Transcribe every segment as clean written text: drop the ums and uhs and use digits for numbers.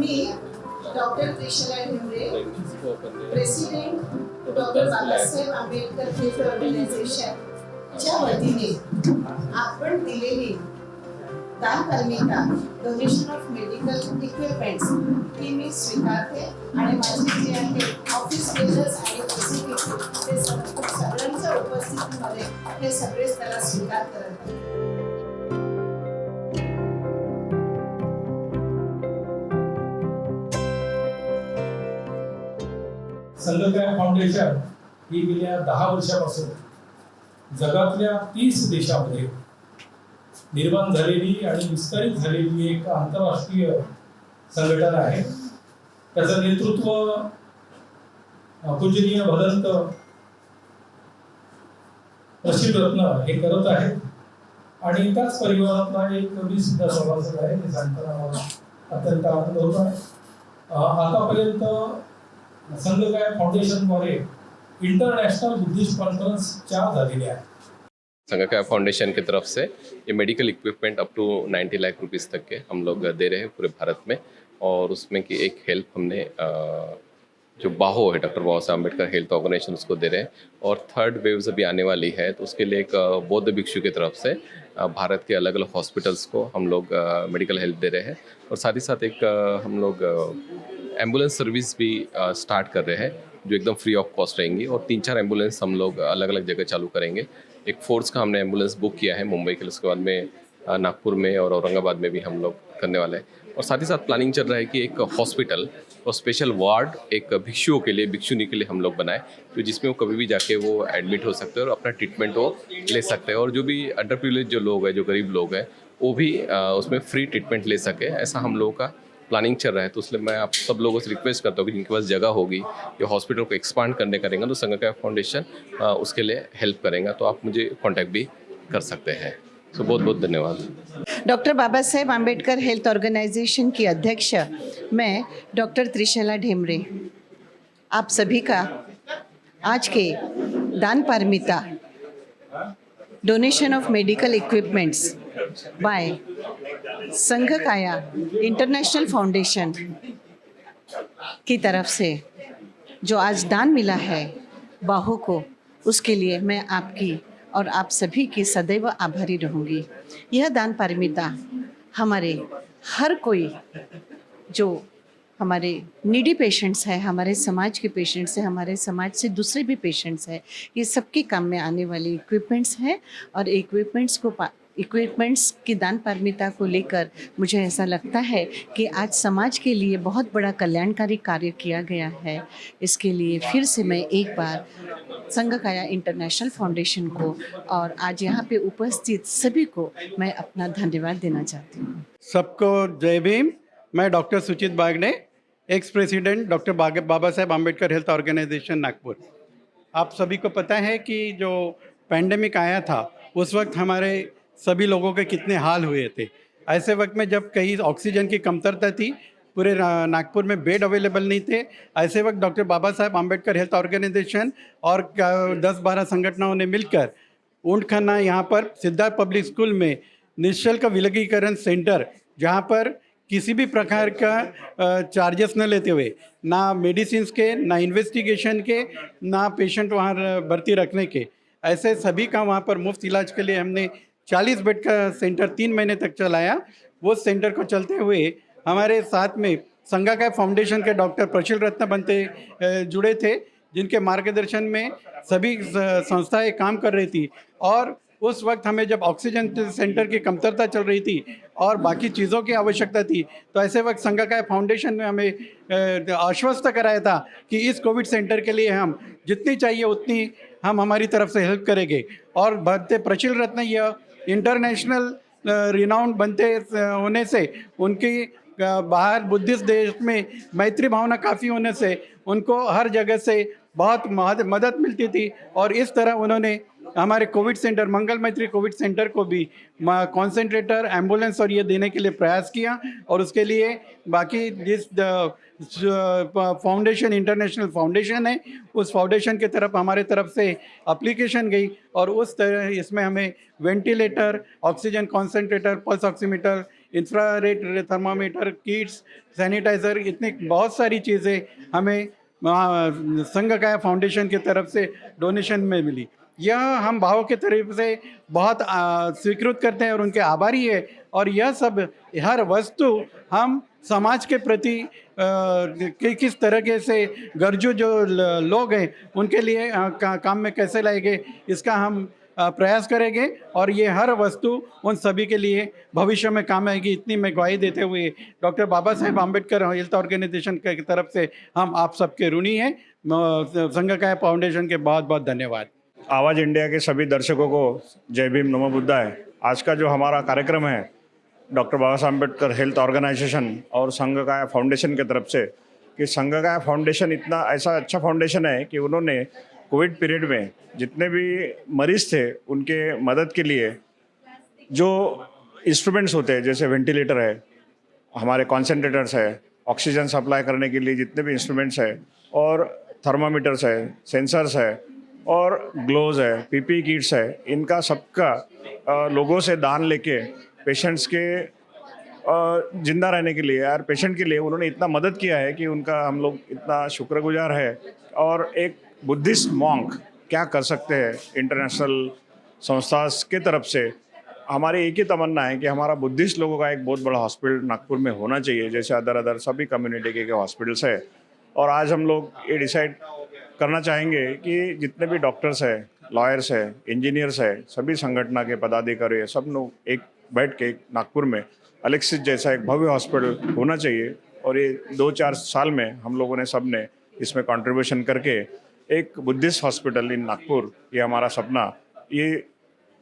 मी doctor Trishala Dhemre, president doctor Babasaheb Ambedkar health ऑर्गनायझेशनच्या वतीने आपण दिलेली दानकर्मिका डोनेशन ऑफ मेडिकल इक्विपमेंट्स ही मी स्वीकारते आणि माझे जे आहे ऑफिस बेजर्स आणि एक्झिक्युटिव्ह ते सगळ्यांच्या उपस्थितीमध्ये हे सगळेच त्याला स्वीकार करत आहेत. संघकाय फाउंडेशन ही गेल्या 10 वर्षापासून जगातल्या 30 देशांमध्ये निर्माण झालेली आणि विस्तारित झालेली एक आंतरराष्ट्रीय संघटना आहे. त्याचं नेतृत्व पूजनीय भदंत प्रशील रत्न हे करत आहेत आणि त्याच परिवारातला एक मी सुद्धा सभासद आहे. हे सांगताना मला अत्यंत आनंद होत आहे. आतापर्यंत संघकाय फाउंडेशनद्वारे इंटरनेशनल बुद्धिस्ट कॉन्फ्रेंस 4 झालेल्या आहेत. संघकाय फाउंडेशन की तरफ से ये medical equipment up to 90 lakh rupees तक के हम लोग दे रहे हैं पूरे भारत में, और उसमें की एक हेल्प हमने जो बाहो है डॉक्टर बाबा साहब अम्बेडकर हेल्थ ऑर्गेनाइजेशन उसको दे रहे हैं, और थर्ड वेव अभी आने वाली है तो उसके लिए एक बौद्ध भिक्षु की तरफ से भारत के अलग अलग हॉस्पिटल्स को हम लोग मेडिकल हेल्प दे रहे हैं, और साथ ही साथ एक हम लोग एम्बुलेंस सर्विस भी स्टार्ट कर रहे हैं जो एकदम फ्री ऑफ कॉस्ट रहेंगी, और 3-4 एम्बुलेंस हम लोग अलग अलग जगह चालू करेंगे. एक फोर्स का हमने एम्बुलेंस बुक किया है मुंबई के लिए, उसके बाद में नागपुर में और औरंगाबाद में भी हम लोग करने वाले हैं, और साथ ही साथ प्लानिंग चल रहा है कि एक हॉस्पिटल और स्पेशल वार्ड एक भिक्षुओं के लिए, भिक्षुनी के लिए हम लोग बनाए, तो जिसमें वो कभी भी जाके वो एडमिट हो सकते हैं और अपना ट्रीटमेंट वो ले सकते हैं, और जो भी अंडर प्रिविलेज जो लोग हैं, जो गरीब लोग हैं, वो भी उसमें फ्री ट्रीटमेंट ले सके, ऐसा हम लोगों का प्लानिंग चल रहा है. तो इसलिए मैं आप सब लोगों से रिक्वेस्ट करता हूँ कि जिनके पास जगह होगी या हॉस्पिटल को एक्सपांड करने करेंगे तो संघकाय फाउंडेशन उसके लिए हेल्प करेगा, तो आप मुझे कांटेक्ट भी कर सकते हैं. तो बहुत बहुत धन्यवाद. Doctor Baba Saheb Ambedkar health organisation की अध्यक्ष मैं डॉक्टर त्रिशला ढेमरे आप सभी का आज के दान पारमिता donation of medical equipments by Sanghakaya international foundation की तरफ से जो आज दान मिला है बाहों को, उसके लिए मैं आपकी और आप सभी की सदैव आभारी रहूँगी. यह दान पारमिता हमारे हर कोई जो हमारे नीडी पेशेंट्स हैं, हमारे समाज के पेशेंट्स हैं, हमारे समाज से दूसरे भी पेशेंट्स हैं, ये सबके काम में आने वाले इक्विपमेंट्स हैं, और इक्विपमेंट्स की दान पारमिता को लेकर मुझे ऐसा लगता है कि आज समाज के लिए बहुत बड़ा कल्याणकारी कार्य किया गया है. इसके लिए फिर से मैं एक बार संघकाया इंटरनेशनल फाउंडेशन को और आज यहाँ पे उपस्थित सभी को मैं अपना धन्यवाद देना चाहती हूँ. सबको जय भीम. मैं डॉक्टर सुचित बागने, ex president doctor Baba Saheb Ambedkar health organisation Nagpur. आप सभी को पता है कि जो पैंडेमिक आया था उस वक्त हमारे सभी लोगों के कितने हाल हुए थे. ऐसे वक्त में जब कहीं ऑक्सीजन की कमतरता थी, पूरे नागपुर में बेड अवेलेबल नहीं थे, ऐसे वक्त doctor Baba Saheb Ambedkar health organisation और 10-12 संगठनों ने मिलकर ऊंटखाना यहाँ पर सिद्धार्थ पब्लिक स्कूल में निःशुल्क विलगीकरण सेंटर, जहाँ पर किसी भी प्रकार का चार्जेस न लेते हुए, ना मेडिसिन्स के, ना इन्वेस्टिगेशन के, ना पेशेंट वहाँ भर्ती रखने के, ऐसे सभी का वहाँ पर मुफ्त इलाज के लिए हमने 40 बेड का सेंटर 3 महीने तक चलाया. वो सेंटर को चलते हुए हमारे साथ में संघकाय फाउंडेशन के डॉक्टर प्रशील रत्न बनते जुड़े थे, जिनके मार्गदर्शन में सभी संस्थाएं काम कर रही थी. और उस वक्त हमें जब ऑक्सीजन सेंटर की कमतरता चल रही थी और बाकी चीज़ों की आवश्यकता थी, तो ऐसे वक्त संघकाय फाउंडेशन ने हमें आश्वस्त कराया था कि इस कोविड सेंटर के लिए हम जितनी चाहिए उतनी हम हमारी तरफ से हेल्प करेंगे. और बनते प्रशील रत्न यह इंटरनेशनल रिनाउंड बनते होने से, उनकी बाहर बुद्धिस्ट देश में मैत्री भावना काफ़ी होने से उनको हर जगह से बहुत मदद मिलती थी. और इस तरह उन्होंने हमारे कोविड सेंटर, मंगल मैत्री कोविड सेंटर को भी कॉन्सेंट्रेटर, एम्बुलेंस और ये देने के लिए प्रयास किया. और उसके लिए बाकी जिस फाउंडेशन, इंटरनेशनल फाउंडेशन है, उस फाउंडेशन की तरफ हमारे तरफ से एप्लीकेशन गई, और उस तरह इसमें हमें ventilator, oxygen concentrator, pulse oximeter, infrared thermometer, kits, sanitiser, इतनी बहुत सारी चीज़ें हमें संघ काया फाउंडेशन की तरफ से डोनेशन में मिली। यह हम भावों की तरफ से बहुत स्वीकृत करते हैं और उनके आभारी है। और यह सब हर वस्तु हम समाज के प्रति किस तरीके से गरजू जो लोग हैं उनके लिए काम में कैसे लाएंगे, इसका हम प्रयास करेंगे। और ये हर वस्तु उन सभी के लिए भविष्य में काम आएगी, इतनी मैं ग्वाही देते हुए doctor Baba Saheb Ambedkar health organisation की तरफ से हम आप सबके ऋणी हैं। संघ काया फाउंडेशन के बहुत बहुत धन्यवाद। आवाज़ इंडिया के सभी दर्शकों को जय भीम, नमो बुद्धाय। आज का जो हमारा कार्यक्रम है डॉक्टर बाबा साहब अम्बेडकर हेल्थ ऑर्गेनाइजेशन और संघ काया फाउंडेशन की तरफ से, कि संघ काया फाउंडेशन इतना ऐसा अच्छा फाउंडेशन है कि उन्होंने कोविड पीरियड में जितने भी मरीज़ थे उनके मदद के लिए जो इंस्ट्रूमेंट्स होते हैं, जैसे वेंटिलेटर है, हमारे कॉन्सेंट्रेटर्स है, ऑक्सीजन सप्लाई करने के लिए जितने भी इंस्ट्रूमेंट्स है, और थर्मामीटर्स है, सेंसर्स है, और ग्लोव्स है, पीपी किट्स है, इनका सबका लोगों से दान लेके पेशेंट्स के जिंदा रहने के लिए यार पेशेंट के लिए उन्होंने इतना मदद किया है कि उनका हम लोग इतना शुक्रगुजार है। और एक बुद्धिस्ट मॉन्क क्या कर सकते हैं, इंटरनेशनल संस्था के तरफ से हमारी एक ही तमन्ना है कि हमारा बुद्धिस्ट लोगों का एक बहुत बड़ा हॉस्पिटल नागपुर में होना चाहिए, जैसे अदर सभी कम्युनिटी के हॉस्पिटल्स है। और आज हम लोग ये डिसाइड करना चाहेंगे कि जितने भी डॉक्टर्स है, लॉयर्स है, इंजीनियर्स है, सभी संगठन के पदाधिकारी है, सब लोग एक बैठ के नागपुर में अलेक्सिस जैसा एक भव्य हॉस्पिटल होना चाहिए। और ये 2-4 साल में हम लोगों ने सब ने इसमें कंट्रीब्यूशन करके एक बुद्धिस्ट हॉस्पिटल इन नागपुर, ये हमारा सपना, ये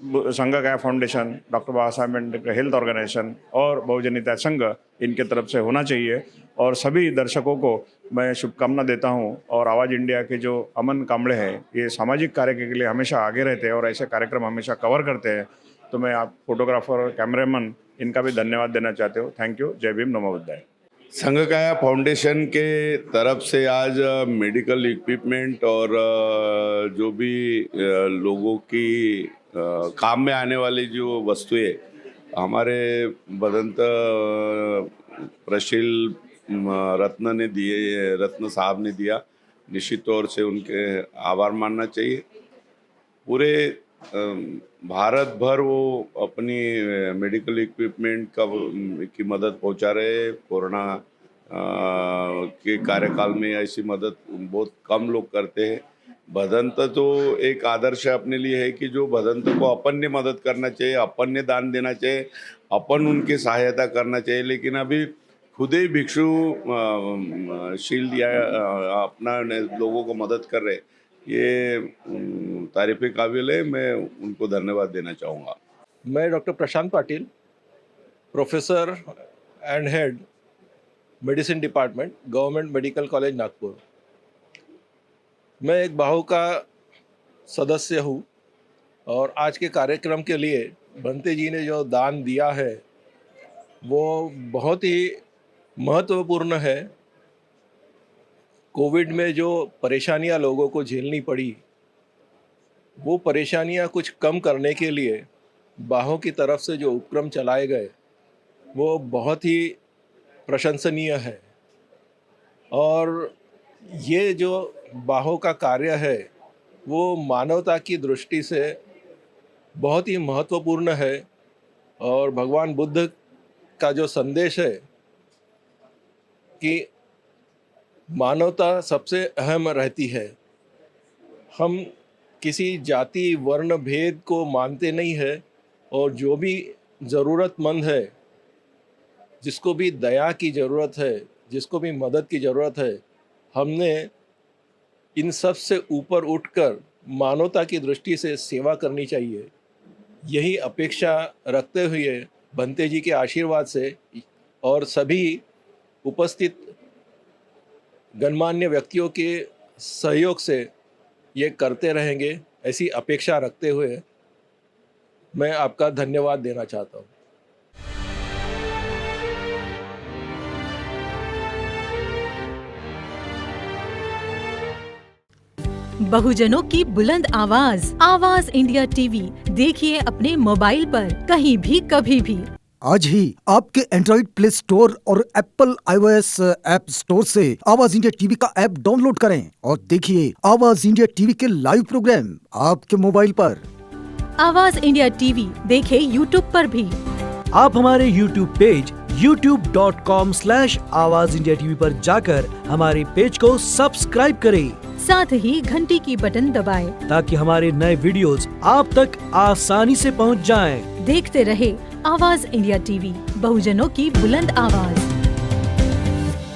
संघ काया फाउंडेशन, डॉक्टर बाबा साहब अम्बेडकर हेल्थ ऑर्गेनाइजेशन और बहुजन हिताय संघ इनके तरफ से होना चाहिए। और सभी दर्शकों को मैं शुभकामना देता हूं। और आवाज़ इंडिया के जो अमन कांबळे हैं, ये सामाजिक कार्य के लिए हमेशा आगे रहते हैं और ऐसे कार्यक्रम हमेशा कवर करते हैं। तो मैं आप फोटोग्राफर और कैमरामैन इनका भी धन्यवाद देना चाहते हो। Thank you. जय भीम, नमो बुद्धाय। संघ काया फाउंडेशन के तरफ से आज मेडिकल इक्विपमेंट और जो भी लोगों की काम में आने वाली जो वस्तुएं हमारे बदंत प्रशील रत्न ने दिए, रत्न साहब ने दिया, निश्चित तौर से उनके आभार मानना चाहिए। पूरे भारत भर वो अपनी मेडिकल इक्विपमेंट की मदद पहुंचा रहे हैं। कोरोना के कार्यकाल में ऐसी मदद बहुत कम लोग करते हैं। भदंत तो एक आदर्श अपने लिए है कि जो भदंत को अपन ने मदद करना चाहिए, अपन ने दान देना चाहिए, अपन उनकी सहायता करना चाहिए। लेकिन अभी खुद ही भिक्षु शील दिया, अपना लोगों को मदद कर रहे, ये तारीफ़ काबिल है। मैं उनको धन्यवाद देना चाहूँगा। मैं doctor Prashant Patil, professor and head medicine department, government medical college Nagpur. मैं एक बाहु का सदस्य हूँ और आज के कार्यक्रम के लिए बंते जी ने जो दान दिया है वो बहुत ही महत्वपूर्ण है। कोविड में जो परेशानियां लोगों को झेलनी पड़ी, वो परेशानियां कुछ कम करने के लिए बाहों की तरफ से जो उपक्रम चलाए गए वो बहुत ही प्रशंसनीय है। और ये जो बाहों का कार्य है वो मानवता की दृष्टि से बहुत ही महत्वपूर्ण है। और भगवान बुद्ध का जो संदेश है कि मानवता सबसे अहम रहती है, हम किसी जाति वर्ण भेद को मानते नहीं है, और जो भी ज़रूरतमंद है, जिसको भी दया की ज़रूरत है, जिसको भी मदद की ज़रूरत है, हमने इन सब से ऊपर उठकर मानवता की दृष्टि से सेवा करनी चाहिए। यही अपेक्षा रखते हुए बंते जी के आशीर्वाद से और सभी उपस्थित गणमान्य व्यक्तियों के सहयोग से ये करते रहेंगे, ऐसी अपेक्षा रखते हुए मैं आपका धन्यवाद देना चाहता हूँ। बहुजनों की बुलंद आवाज, आवाज इंडिया टीवी देखिए अपने मोबाइल पर, कहीं भी कभी भी। आज ही आपके एंड्रॉइड प्ले स्टोर और एप्पल iOS ऐप स्टोर से आवाज इंडिया टीवी का ऐप डाउनलोड करें और देखिए आवाज इंडिया टीवी के लाइव प्रोग्राम आपके मोबाइल पर। आवाज इंडिया टीवी देखें यूट्यूब पर भी। आप हमारे यूट्यूब पेज youtube.com/आवाज इंडिया टीवी पर जाकर हमारे पेज को सब्सक्राइब करें, साथ ही घंटी की बटन दबाएं ताकि हमारे नए वीडियोस आप तक आसानी से पहुंच जाएं। देखते रहे आवाज इंडिया टीवी, बहुजनों की बुलंद आवाज।